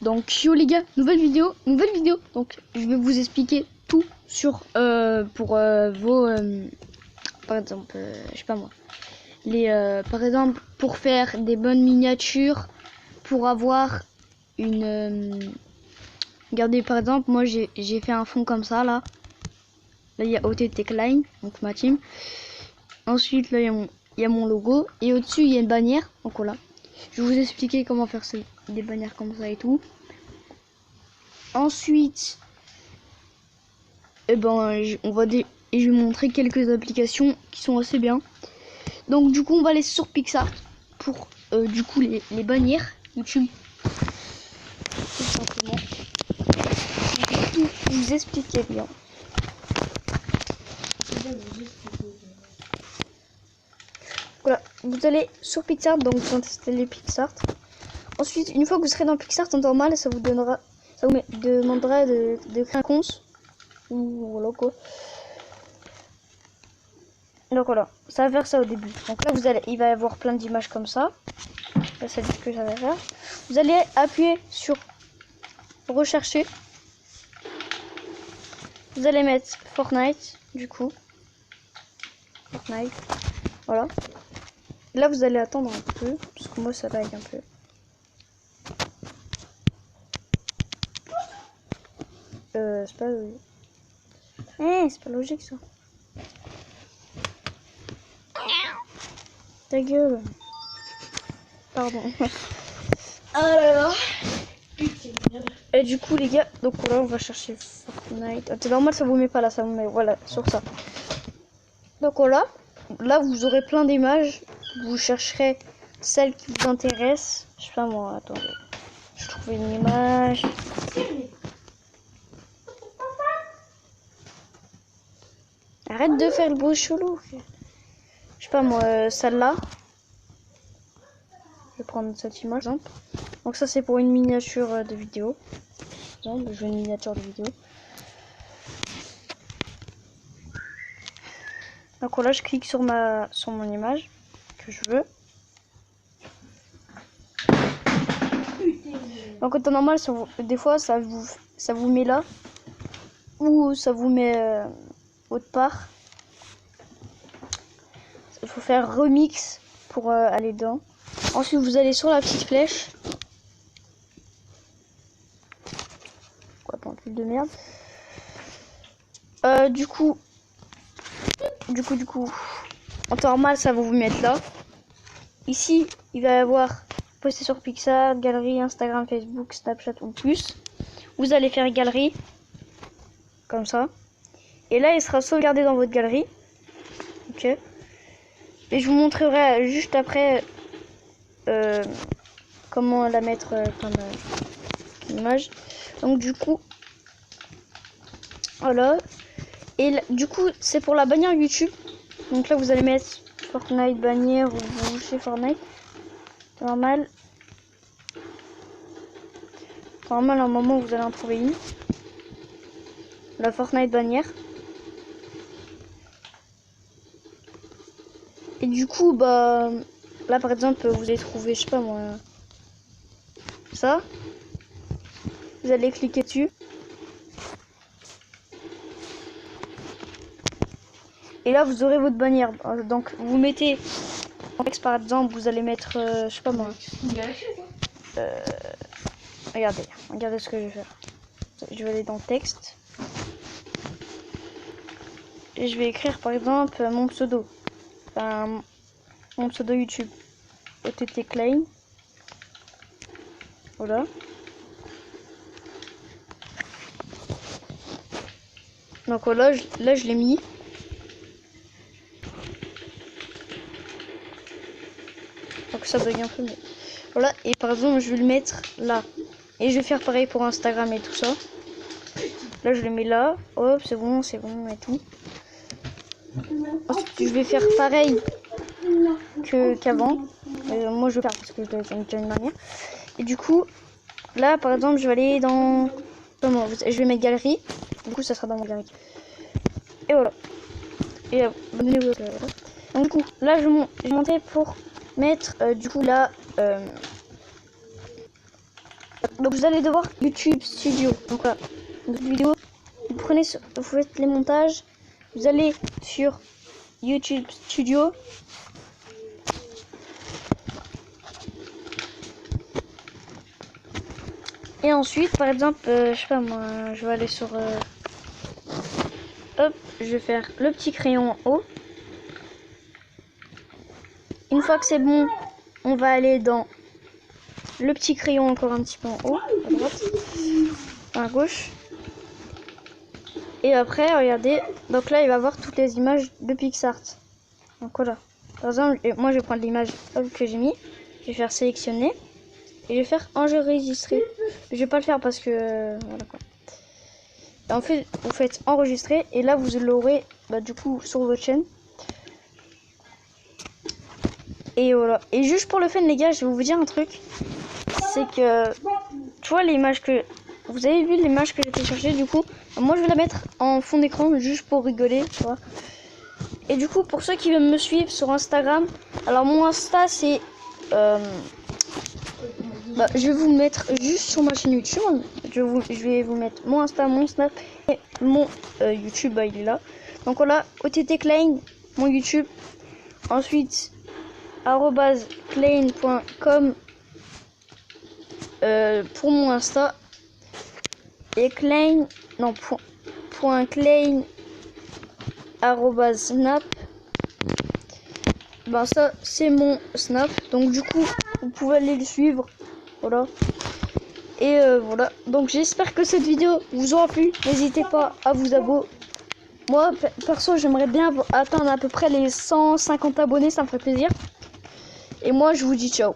Donc yo les gars, nouvelle vidéo. Donc je vais vous expliquer tout sur pour vos par exemple je sais pas moi les par exemple pour faire des bonnes miniatures, pour avoir une regardez par exemple moi j'ai fait un fond comme ça là il y a OTT Klein, donc ma team. Ensuite là il y a mon logo et au-dessus il y a une bannière. Donc voilà, je vais vous expliquer comment faire des bannières comme ça et tout. Ensuite, je vais montrer quelques applications qui sont assez bien. Donc du coup, on va aller sur PicsArt pour du coup les bannières YouTube. Tout simplement. Je vais tout vous expliquer bien. Voilà, vous allez sur PicsArt, donc vous installez PicsArt. Ensuite, une fois que vous serez dans PicsArt en normal, ça vous demandera de créer un compte. Voilà quoi. Donc voilà, ça va faire ça au début. Donc là il va y avoir plein d'images comme ça. Là c'est ce que ça va faire. Vous allez appuyer sur rechercher. Vous allez mettre Fortnite du coup. Fortnite. Voilà. Là vous allez attendre un peu parce que moi ça lag un peu. C'est pas logique. C'est pas logique ça. Ta gueule. Pardon. Ah là là. Et du coup les gars, donc là on va chercher Fortnite. C'est normal ça vous met pas là, ça vous met voilà sur ça. Donc voilà, là vous aurez plein d'images. Vous chercherez celle qui vous intéresse. Je sais pas moi, attendez. Je trouve une image. Arrête de faire le bruit chelou. Je sais pas moi, celle-là. Je vais prendre cette image, par exemple. Donc ça c'est pour une miniature de vidéo. Par exemple, je veux une miniature de vidéo. Donc là je clique sur mon image que je veux. Donc en temps normal, des fois ça vous met là ou ça vous met autre part. Il faut faire remix pour aller dedans. Ensuite vous allez sur la petite flèche. Quoi, pas un truc de merde. Du coup, en temps normal ça va vous mettre là. Ici il va y avoir posté sur Pixar, galerie, Instagram, Facebook, Snapchat ou plus. Vous allez faire galerie comme ça. Et là il sera sauvegardé dans votre galerie. Ok. Et je vous montrerai juste après comment la mettre comme image. Donc du coup, voilà. Et là, du coup, c'est pour la bannière YouTube. Donc là, vous allez mettre Fortnite bannière ou vous chez Fortnite. Normal. Normal, à un moment, vous allez en trouver une. La Fortnite bannière. Et du coup, bah, là par exemple, vous allez trouver, je sais pas moi, ça. Vous allez cliquer dessus. Et là, vous aurez votre bannière. Donc, vous mettez en texte par exemple, vous allez mettre, je sais pas moi. Regardez ce que je vais faire. Je vais aller dans texte. Et je vais écrire par exemple mon pseudo. Enfin, mon pseudo YouTube. OTT Klein. Voilà. Donc voilà, là je l'ai mis. Donc ça bug un peu, mais voilà. Et par exemple, je vais le mettre là. Et je vais faire pareil pour Instagram et tout ça. Là, je le mets là. Hop, c'est bon et tout. Ensuite, je vais faire pareil qu'avant. Moi, je vais faire parce que je dois une manière. Et du coup, là, par exemple, je vais aller dans... Comment je vais mettre galerie. Du coup, ça sera dans mon galerie. Et voilà. Et abonnez-vous. Voilà. Donc, du coup, là, je vais monter pour mettre, du coup, là... Donc vous allez devoir YouTube Studio. Donc voilà, votre vidéo, vous prenez, vous faites les montages, vous allez sur YouTube Studio. Et ensuite, par exemple, je sais pas moi, je vais aller sur... hop, je vais faire le petit crayon en haut. Une fois que c'est bon, on va aller dans le petit crayon encore un petit peu en haut, à droite, à gauche. Et après, regardez, donc là, il va avoir toutes les images de PixArt. Donc voilà. Par exemple, moi, je vais prendre l'image que j'ai mis, je vais faire sélectionner. Et je vais faire enregistrer. Je vais pas le faire parce que voilà quoi. Et en fait, vous faites enregistrer et là vous l'aurez du coup sur votre chaîne. Et voilà. Et juste pour le fun les gars, je vais vous dire un truc. C'est que tu vois l'image que vous avez vu, l'image que j'ai téléchargée du coup. Moi je vais la mettre en fond d'écran juste pour rigoler, tu vois. Et du coup pour ceux qui veulent me suivre sur Instagram, alors mon Insta c'est je vais vous mettre juste sur ma chaîne YouTube. Je vais vous mettre mon Insta, mon Snap et mon YouTube, il est là. Donc voilà, OTT Klein, mon YouTube. Ensuite, @klein.com pour mon Insta. Et Klein, non, point Klein @snap. Ben ça, c'est mon Snap. Donc du coup, vous pouvez aller le suivre. Voilà. Et voilà. Donc j'espère que cette vidéo vous aura plu. N'hésitez pas à vous abonner. Moi, perso, j'aimerais bien atteindre à peu près les 150 abonnés. Ça me ferait plaisir. Et moi, je vous dis ciao.